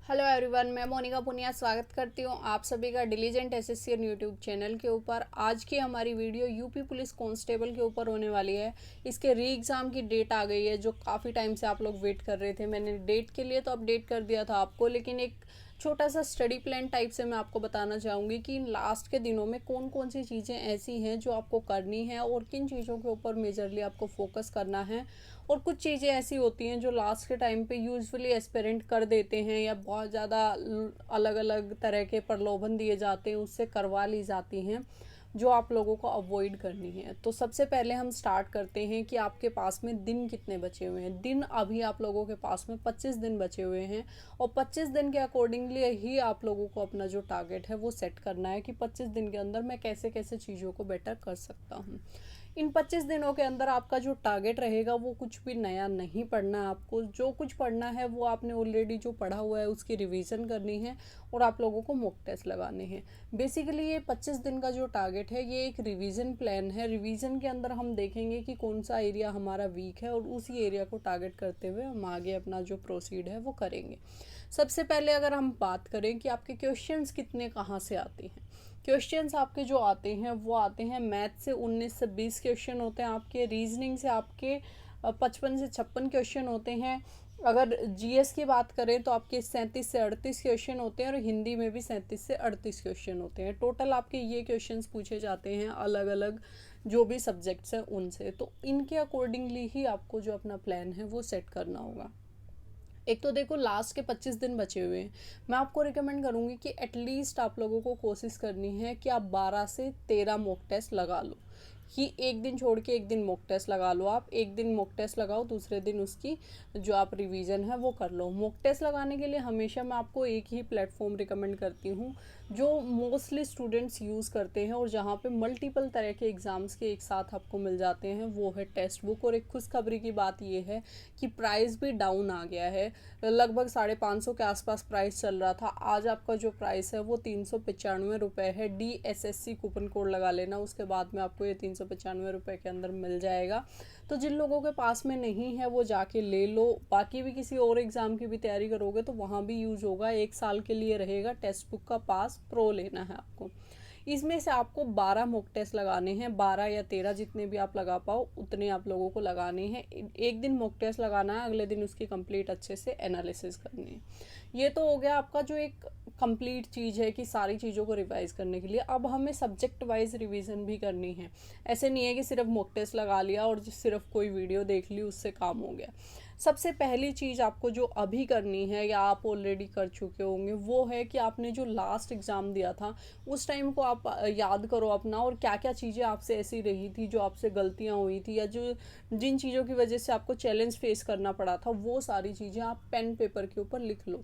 Hello everyone, मैं मोनिका पुनिया स्वागत करती हूँ आप सभी का डिलीजेंट एसएससी यूट्यूब चैनल के ऊपर। आज की हमारी वीडियो यूपी पुलिस कांस्टेबल के ऊपर होने वाली है। इसके री एग्ज़ाम की डेट आ गई है जो काफ़ी टाइम से आप लोग वेट कर रहे थे। मैंने डेट के लिए तो अपडेट कर दिया था आपको, लेकिन एक छोटा सा स्टडी प्लान टाइप से मैं आपको बताना चाहूँगी कि इन लास्ट के दिनों में कौन कौन सी चीज़ें ऐसी हैं जो आपको करनी है और किन चीज़ों के ऊपर मेजरली आपको फोकस करना है। और कुछ चीज़ें ऐसी होती हैं जो लास्ट के टाइम पे यूजुअली एस्पिरेंट कर देते हैं या बहुत ज़्यादा अलग अलग तरह के प्रलोभन दिए जाते हैं, उससे करवा ली जाती हैं, जो आप लोगों को अवॉइड करनी है। तो सबसे पहले हम स्टार्ट करते हैं कि आपके पास में दिन कितने बचे हुए हैं। दिन अभी आप लोगों के पास में 25 दिन बचे हुए हैं और 25 दिन के अकॉर्डिंगली ही आप लोगों को अपना जो टारगेट है वो सेट करना है कि 25 दिन के अंदर मैं कैसे कैसे चीज़ों को बेटर कर सकता हूँ। इन 25 दिनों के अंदर आपका जो टारगेट रहेगा वो कुछ भी नया नहीं पढ़ना है। आपको जो कुछ पढ़ना है वो आपने ऑलरेडी जो पढ़ा हुआ है उसकी रिवीजन करनी है और आप लोगों को मॉक टेस्ट लगाने हैं। बेसिकली ये 25 दिन का जो टारगेट है ये एक रिवीजन प्लान है। रिवीजन के अंदर हम देखेंगे कि कौन सा एरिया हमारा वीक है और उसी एरिया को टारगेट करते हुए हम आगे अपना जो प्रोसीड है वो करेंगे। सबसे पहले अगर हम बात करें कि आपके क्वेश्चंस कितने कहाँ से आते हैं। क्वेश्चंस आपके जो आते हैं वो आते हैं मैथ से 19 से 20 क्वेश्चन होते हैं आपके। रीजनिंग से आपके 55 से 56 क्वेश्चन होते हैं। अगर जीएस की बात करें तो आपके 37 से 38 क्वेश्चन होते हैं और हिंदी में भी 37 से 38 क्वेश्चन होते हैं। टोटल आपके ये क्वेश्चंस पूछे जाते हैं अलग अलग जो भी सब्जेक्ट्स हैं उनसे। तो इनके अकॉर्डिंगली ही आपको जो अपना प्लान है वो सेट करना होगा। एक तो देखो लास्ट के 25 दिन बचे हुए हैं। मैं आपको रिकमेंड करूँगी कि एटलीस्ट आप लोगों को कोशिश करनी है कि आप 12 से 13 मॉक टेस्ट लगा लो। कि एक दिन छोड़ के एक दिन मॉक टेस्ट लगा लो। आप एक दिन मॉक टेस्ट लगाओ, दूसरे दिन उसकी जो आप रिवीजन है वो कर लो। मॉक टेस्ट लगाने के लिए हमेशा मैं आपको एक ही प्लेटफॉर्म रिकमेंड करती हूँ जो मोस्टली स्टूडेंट्स यूज़ करते हैं और जहाँ पे मल्टीपल तरह के एग्ज़ाम्स के एक साथ आपको मिल जाते हैं, वो है टेक्स्ट बुक। और एक खुशखबरी की बात ये है कि प्राइस भी डाउन आ गया है। लगभग 550 के आसपास प्राइस चल रहा था, आज आपका जो प्राइस है वो 395 है। DSSC कूपन कोड लगा लेना, उसके बाद में आपको ये 395 के अंदर मिल जाएगा। तो जिन लोगों के पास में नहीं है वो जाके ले लो। बाकी भी किसी और एग्ज़ाम की भी तैयारी करोगे तो वहाँ भी यूज़ होगा, 1 साल के लिए रहेगा। टेक्स्ट बुक का पास प्रो लेना है आपको। इसमें से आपको 12 मॉक टेस्ट लगाने हैं, 12 या 13 जितने भी आप लगा पाओ उतने आप लोगों को लगाने हैं। एक दिन मॉक टेस्ट लगाना है, अगले दिन उसकी कंप्लीट अच्छे से एनालिसिस करनी है। ये तो हो गया आपका जो एक कंप्लीट चीज़ है कि सारी चीज़ों को रिवाइज करने के लिए। अब हमें सब्जेक्ट वाइज रिवीजन भी करनी है। ऐसे नहीं है कि सिर्फ मॉक टेस्ट लगा लिया और सिर्फ कोई वीडियो देख ली उससे काम हो गया। सबसे पहली चीज़ आपको जो अभी करनी है या आप ऑलरेडी कर चुके होंगे वो है कि आपने जो लास्ट एग्ज़ाम दिया था उस टाइम को आप याद करो अपना, और क्या क्या चीज़ें आपसे ऐसी रही थी जो आपसे गलतियाँ हुई थी या जो जिन चीज़ों की वजह से आपको चैलेंज फेस करना पड़ा था, वो सारी चीज़ें आप पेन पेपर के ऊपर लिख लो।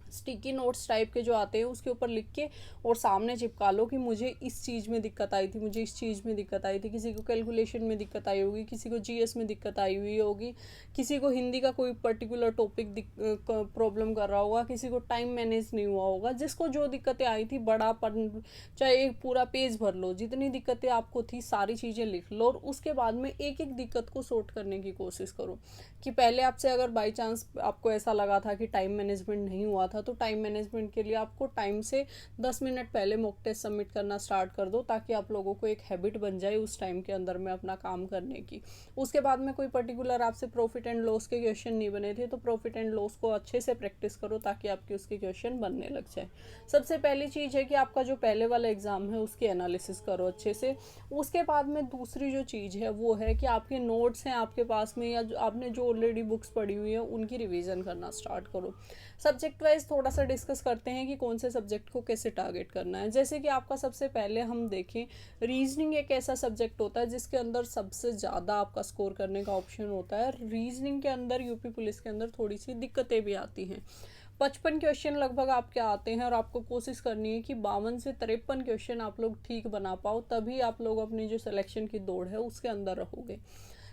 स्टिकी नोट्स टाइप के जो आते हैं उसके ऊपर लिख के और सामने चिपका लो कि मुझे इस चीज़ में दिक्कत आई थी, मुझे इस चीज़ में दिक्कत आई थी। किसी को कैलकुलेशन में दिक्कत आई होगी, किसी को जीएस में दिक्कत आई हुई होगी, किसी को हिंदी का कोई पर्टिकुलर टॉपिक प्रॉब्लम कर रहा होगा, किसी को टाइम मैनेज नहीं हुआ होगा। जिसको जो दिक्कतें आई थी बड़ा चाहे एक पूरा पेज भर लो, जितनी दिक्कतें आपको थी सारी चीज़ें लिख लो और उसके बाद में एक एक दिक्कत को सॉर्ट करने की कोशिश करो। कि पहले आपसे अगर बाई चांस आपको ऐसा लगा था कि टाइम मैनेजमेंट नहीं हुआ था तो टाइम मैनेजमेंट के लिए आपको टाइम से 10 मिनट पहले मॉक टेस्ट सबमिट करना स्टार्ट कर दो, ताकि आप लोगों को एक हैबिट बन जाए उस टाइम के अंदर में अपना काम करने की। उसके बाद में कोई पर्टिकुलर आपसे प्रॉफिट एंड लॉस के क्वेश्चन नहीं बने थे तो प्रॉफिट एंड लॉस को अच्छे से प्रैक्टिस करो ताकि आपके उसके क्वेश्चन बनने लग जाए। सबसे पहली चीज़ है कि आपका जो पहले वाला एग्जाम है उसकी एनालिसिस करो अच्छे से। उसके बाद में दूसरी जो चीज़ है वो है कि आपके नोट्स हैं आपके पास में या जो आपने जो ऑलरेडी बुक्स पढ़ी हुई है उनकी रिवीजन करना स्टार्ट करो। सब्जेक्ट वाइज थोड़ा सा डिस्कस करते हैं कि कौन से सब्जेक्ट को कैसे टारगेट करना है। जैसे कि आपका सबसे पहले हम देखें, रीजनिंग एक ऐसा सब्जेक्ट होता है जिसके अंदर सबसे ज़्यादा आपका स्कोर करने का ऑप्शन होता है। रीजनिंग के अंदर यूपी पुलिस के अंदर थोड़ी सी दिक्कतें भी आती हैं। 55 क्वेश्चन लगभग आपके आते हैं और आपको कोशिश करनी है कि 52 से 53 क्वेश्चन आप लोग ठीक बना पाओ, तभी आप लोग अपनी जो सिलेक्शन की दौड़ है उसके अंदर रहोगे।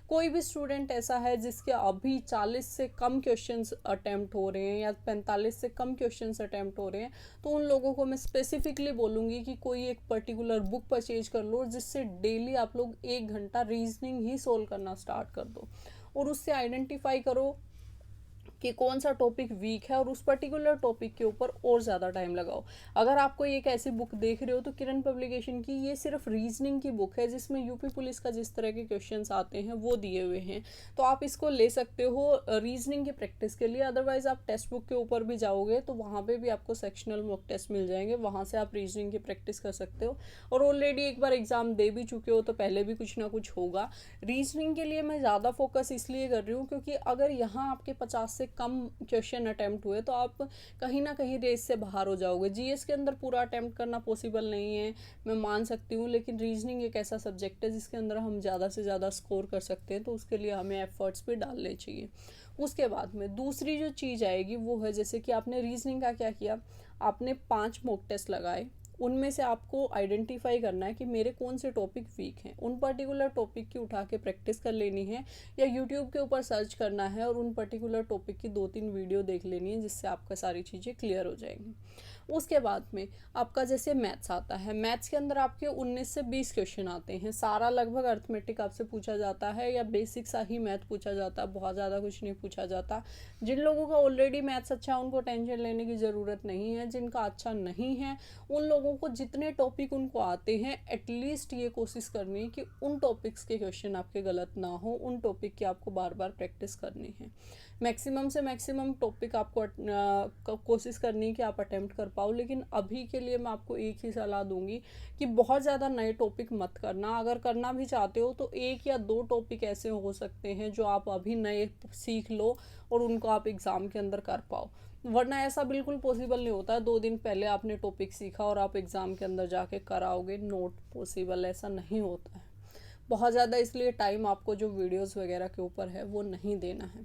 कोई भी स्टूडेंट ऐसा है जिसके अभी 40 से कम क्वेश्चंस अटेम्प्ट हो रहे हैं या 45 से कम क्वेश्चंस अटेम्प्ट हो रहे हैं, तो उन लोगों को मैं स्पेसिफिकली बोलूँगी कि कोई एक पर्टिकुलर बुक परचेज कर लो जिससे डेली आप लोग 1 घंटा रीजनिंग ही सोल्व करना स्टार्ट कर दो और उससे आइडेंटिफाई करो कि कौन सा टॉपिक वीक है और उस पर्टिकुलर टॉपिक के ऊपर और ज़्यादा टाइम लगाओ। अगर आपको एक ऐसी बुक देख रहे हो तो किरण पब्लिकेशन की ये सिर्फ रीजनिंग की बुक है, जिसमें यूपी पुलिस का जिस तरह के क्वेश्चंस आते हैं वो दिए हुए हैं, तो आप इसको ले सकते हो रीजनिंग की प्रैक्टिस के लिए। अदरवाइज आप टेक्स्ट बुक के ऊपर भी जाओगे तो वहाँ पे भी आपको सेक्शनल मॉक टेस्ट मिल जाएंगे, वहाँ से आप रीजनिंग की प्रैक्टिस कर सकते हो। और ऑलरेडी एक बार एग्जाम दे भी चुके हो तो पहले भी कुछ ना कुछ होगा। रीजनिंग के लिए मैं ज़्यादा फोकस इसलिए कर रही हूँ क्योंकि अगर यहाँ आपके 50 से कम क्वेश्चन अटैम्प्ट हुए तो आप कहीं ना कहीं रेस से बाहर हो जाओगे। जीएस के अंदर पूरा अटैम्प्ट करना पॉसिबल नहीं है, मैं मान सकती हूँ, लेकिन रीजनिंग एक ऐसा सब्जेक्ट है जिसके अंदर हम ज़्यादा से ज़्यादा स्कोर कर सकते हैं, तो उसके लिए हमें एफर्ट्स भी डालने चाहिए। उसके बाद में दूसरी जो चीज़ आएगी वो है, जैसे कि आपने रीजनिंग का क्या किया, आपने 5 मॉक टेस्ट लगाए, उनमें से आपको आइडेंटिफाई करना है कि मेरे कौन से टॉपिक वीक हैं, उन पर्टिकुलर टॉपिक की उठा के प्रैक्टिस कर लेनी है या यूट्यूब के ऊपर सर्च करना है और उन पर्टिकुलर टॉपिक की 2-3 वीडियो देख लेनी है, जिससे आपका सारी चीज़ें क्लियर हो जाएंगी। उसके बाद में आपका जैसे मैथ्स आता है, मैथ्स के अंदर आपके 19 से 20 क्वेश्चन आते हैं, सारा लगभग अर्थमेटिक आपसे पूछा जाता है या बेसिक सा ही मैथ पूछा जाता है, बहुत ज़्यादा कुछ नहीं पूछा जाता। जिन लोगों का ऑलरेडी मैथ्स अच्छा है उनको टेंशन लेने की ज़रूरत नहीं है, जिनका अच्छा नहीं है उन लोगों को जितने टॉपिक उनको आते हैं एटलीस्ट ये कोशिश करनी है कि उन टॉपिक्स के क्वेश्चन आपके गलत ना हो, उन टॉपिक की आपको बार बार प्रैक्टिस करनी है। मैक्सिमम से मैक्सिमम टॉपिक आपको कोशिश करनी है कि आप अटेम्प्ट कर पाओ। लेकिन अभी के लिए मैं आपको एक ही सलाह दूंगी कि बहुत ज़्यादा नए टॉपिक मत करना। अगर करना भी चाहते हो तो 1 या 2 टॉपिक ऐसे हो सकते हैं जो आप अभी नए सीख लो और उनको आप एग्ज़ाम के अंदर कर पाओ, वरना ऐसा बिल्कुल पॉसिबल नहीं होता है 2 दिन पहले आपने टॉपिक सीखा और आप एग्ज़ाम के अंदर जाके कराओगे, नॉट पॉसिबल, ऐसा नहीं होता है बहुत ज़्यादा। इसलिए टाइम आपको जो वीडियोस वगैरह के ऊपर है वो नहीं देना है।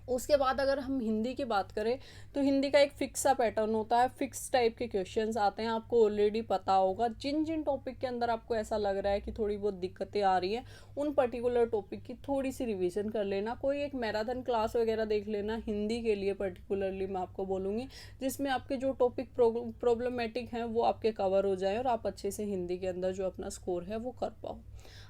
उसके बाद अगर हम हिंदी की बात करें तो हिंदी का एक फिक्स सा पैटर्न होता है, फिक्स टाइप के क्वेश्चंस आते हैं, आपको ऑलरेडी पता होगा। जिन जिन टॉपिक के अंदर आपको ऐसा लग रहा है कि थोड़ी बहुत दिक्कतें आ रही हैं उन पर्टिकुलर टॉपिक की थोड़ी सी रिवीजन कर लेना, कोई एक मैराथन क्लास वगैरह देख लेना हिंदी के लिए पर्टिकुलरली मैं आपको बोलूँगी, जिसमें आपके जो टॉपिक प्रॉब्लमेटिक हैं वो आपके कवर हो जाए और आप अच्छे से हिंदी के अंदर जो अपना स्कोर है वो कर पाओ।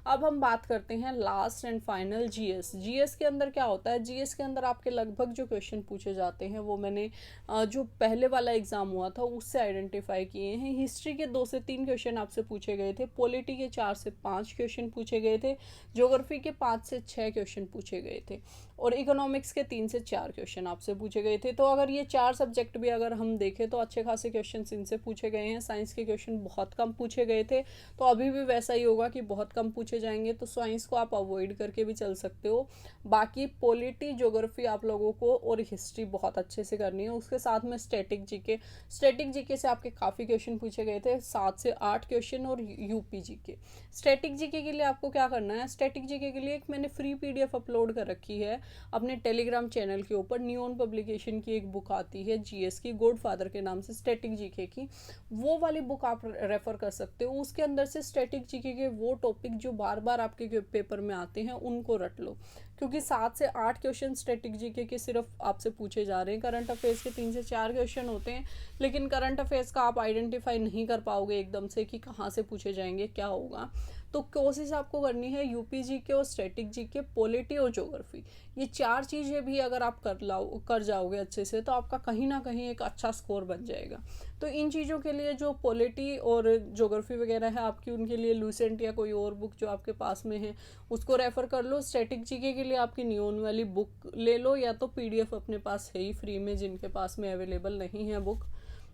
अब हम बात करते हैं last and final GS. GS के अंदर क्या होता है, जीएस के अंदर आपके लगभग जो क्वेश्चन पूछे जाते हैं वो मैंने जो पहले वाला एग्जाम हुआ था उससे आइडेंटिफाई किए हैं। हिस्ट्री के 2 से 3 क्वेश्चन आपसे पूछे गए थे, पॉलिटी के 4 से 5 क्वेश्चन पूछे गए थे, ज्योग्राफी के 5 से 6 क्वेश्चन पूछे गए थे और इकोनॉमिक्स के 3 से 4 क्वेश्चन आपसे पूछे गए थे। तो अगर ये 4 सब्जेक्ट भी अगर हम देखें तो अच्छे खासे क्वेश्चन इनसे पूछे गए हैं। साइंस के क्वेश्चन बहुत कम पूछे गए थे, तो अभी भी वैसा ही होगा कि बहुत कम पूछे जाएंगे, तो साइंस को आप अवॉइड करके भी चल सकते हो। बाकी पॉलिटी, ज्योग्राफी आप लोगों को और हिस्ट्री बहुत अच्छे से करनी है। उसके साथ में स्टैटिक जीके, स्टैटिक जीके से आपके काफ़ी क्वेश्चन पूछे गए थे, 7 से 8 क्वेश्चन। और यूपी जीके, स्टैटिक जीके के लिए आपको क्या करना है, स्टैटिक जीके के लिए एक मैंने फ्री पीडीएफ अपलोड कर रखी है अपने टेलीग्राम चैनल के ऊपर। नियॉन पब्लिकेशन की एक बुक आती है जीएस की, गॉडफादर के नाम से, स्टैटिक जीके की, वो वाली बुक आप रेफर कर सकते हो। उसके अंदर से स्टैटिक जीके के वो टॉपिक जो बार बार आपके पेपर में आते हैं उनको रट लो, क्योंकि 7 से 8 क्वेश्चन स्टैटिक जीके के सिर्फ आपसे पूछे जा रहे हैं। करंट अफेयर्स के 3 से 4 क्वेश्चन होते हैं, लेकिन करंट अफेयर्स का आप आइडेंटिफाई नहीं कर पाओगे एकदम से कि कहाँ से पूछे जाएंगे, क्या होगा। तो कोशिश आपको करनी है यूपी जीके और स्टैटिक जीके, पॉलिटी और ज्योग्राफी, ये 4 चीज़ें भी अगर आप कर जाओगे अच्छे से तो आपका कहीं ना कहीं एक अच्छा स्कोर बन जाएगा। तो इन चीज़ों के लिए जो पॉलिटी और ज्योग्राफी वगैरह है आपकी, उनके लिए लूसेंट या कोई और बुक जो आपके पास में है उसको रेफ़र कर लो। स्टैटिक जीके के लिए आपकी नियॉन वाली बुक ले लो, या तो पीडीएफ अपने पास है ही फ्री में जिनके पास में अवेलेबल नहीं है बुक।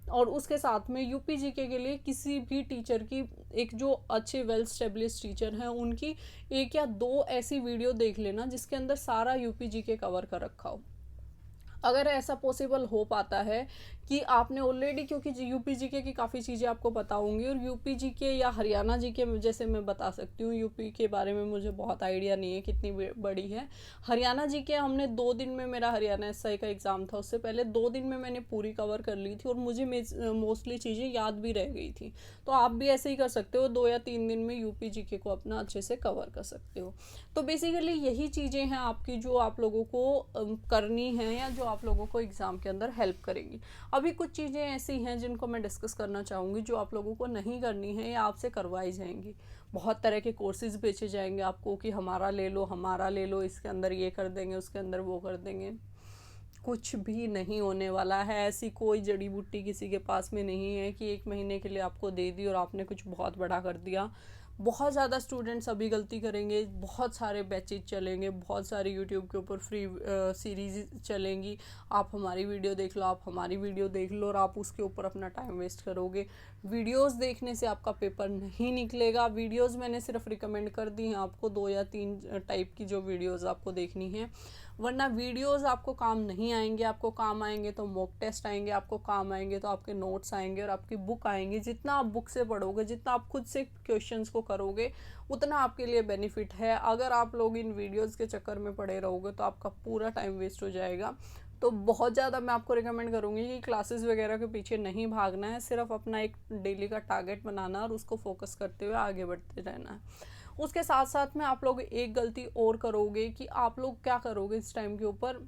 और उसके साथ में यूपी जीके के लिए किसी भी टीचर की, एक जो अच्छे वेल स्टेब्लिश टीचर हैं उनकी 1 या 2 ऐसी वीडियो देख लेना जिसके अंदर सारा यूपी जीके कवर कर रखा हो। अगर ऐसा पॉसिबल हो पाता है कि आपने ऑलरेडी, क्योंकि यूपी जीके की काफ़ी चीज़ें आपको पता होंगी, और यूपी जीके या हरियाणा जीके जैसे मैं बता सकती हूँ, यूपी के बारे में मुझे बहुत आइडिया नहीं है कितनी बड़ी है। हरियाणा जीके हमने 2 दिन में, मेरा हरियाणा एसआई का एग्ज़ाम था उससे पहले 2 दिन में मैंने पूरी कवर कर ली थी और मुझे मोस्टली चीज़ें याद भी रह गई थी। तो आप भी ऐसे ही कर सकते हो, 2 या 3 दिन में यूपी जीके को अपना अच्छे से कवर कर सकते हो। तो बेसिकली यही चीज़ें हैं आपकी जो आप लोगों को करनी है या जो आप लोगों को एग्ज़ाम के अंदर हेल्प करेंगी। अभी कुछ चीज़ें ऐसी हैं जिनको मैं डिस्कस करना चाहूँगी जो आप लोगों को नहीं करनी है या आपसे करवाई जाएंगी। बहुत तरह के कोर्सेज बेचे जाएंगे आपको कि हमारा ले लो, हमारा ले लो, इसके अंदर ये कर देंगे, उसके अंदर वो कर देंगे। कुछ भी नहीं होने वाला है। ऐसी कोई जड़ी बूटी किसी के पास में नहीं है कि 1 महीने के लिए आपको दे दी और आपने कुछ बहुत बड़ा कर दिया। बहुत ज़्यादा स्टूडेंट्स अभी गलती करेंगे, बहुत सारे बैचेज चलेंगे, बहुत सारी यूट्यूब के ऊपर फ्री सीरीज चलेंगी। आप हमारी वीडियो देख लो, आप हमारी वीडियो देख लो, और आप उसके ऊपर अपना टाइम वेस्ट करोगे। वीडियोस देखने से आपका पेपर नहीं निकलेगा। वीडियोस मैंने सिर्फ रिकमेंड कर दी हैं आपको, 2 या 3 टाइप की जो वीडियोस आपको देखनी है, वरना वीडियोस आपको काम नहीं आएंगे। आपको काम आएंगे तो मॉक टेस्ट आएंगे, आपको काम आएंगे तो आपके नोट्स आएंगे और आपकी बुक आएंगी। जितना आप बुक से पढ़ोगे, जितना आप खुद से क्वेश्चंस को करोगे, उतना आपके लिए बेनिफिट है। अगर आप लोग इन वीडियोस के चक्कर में पड़े रहोगे तो आपका पूरा टाइम वेस्ट हो जाएगा। तो बहुत ज़्यादा मैं आपको रिकमेंड करूँगी कि क्लासेस वगैरह के पीछे नहीं भागना है, सिर्फ अपना एक डेली का टारगेट बनाना और उसको फोकस करते हुए आगे बढ़ते रहना है। उसके साथ साथ में आप लोग एक गलती और करोगे कि आप लोग क्या करोगे, इस टाइम के ऊपर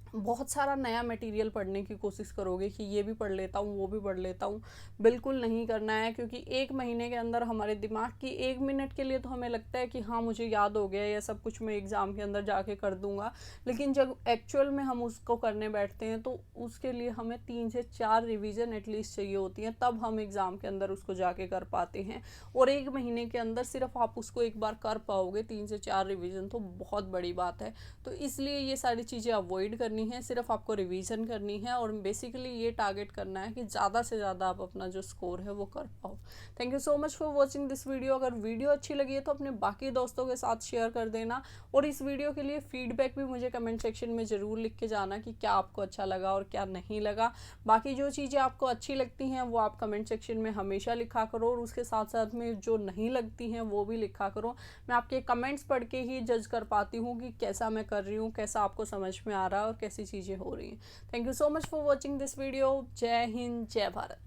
बहुत सारा नया मटेरियल पढ़ने की कोशिश करोगे कि ये भी पढ़ लेता हूँ, वो भी पढ़ लेता हूँ। बिल्कुल नहीं करना है, क्योंकि 1 महीने के अंदर हमारे दिमाग की 1 मिनट के लिए तो हमें लगता है कि हाँ मुझे याद हो गया, या सब कुछ मैं एग्ज़ाम के अंदर जाके कर दूंगा, लेकिन जब एक्चुअल में हम उसको करने बैठते हैं तो उसके लिए हमें 3 से 4 रिवीजन एटलीस्ट चाहिए होती हैं, तब हम एग्ज़ाम के अंदर उसको जाके कर पाते हैं। और 1 महीने के अंदर सिर्फ आप उसको एक बार कर पाओगे, 3 से 4 रिवीजन तो बहुत बड़ी बात है। तो इसलिए ये सारी चीज़ें अवॉइड करनी है, सिर्फ आपको रिवीजन करनी है और बेसिकली ये टारगेट करना है कि ज़्यादा से ज़्यादा आप अपना जो स्कोर है वो कर पाओ। Thank you so much for watching this video. अगर वीडियो अच्छी लगी है तो अपने बाकी दोस्तों के साथ शेयर कर देना, और इस वीडियो के लिए फीडबैक भी मुझे कमेंट सेक्शन में ज़रूर लिख के जाना कि क्या आपको अच्छा लगा और क्या नहीं लगा। बाकी जो चीज़ें आपको अच्छी लगती हैं वो आप कमेंट सेक्शन में हमेशा लिखा करो, और उसके साथ साथ में जो नहीं लगती हैं वो भी लिखा करो। मैं आपके कमेंट्स पढ़ के ही जज कर पाती हूँ कि कैसा मैं कर रही हूँ, कैसा आपको समझ में आ रहा है और कैसी चीज़ें हो रही हैं। Thank you so much for watching this video. जय हिंद, जय भारत।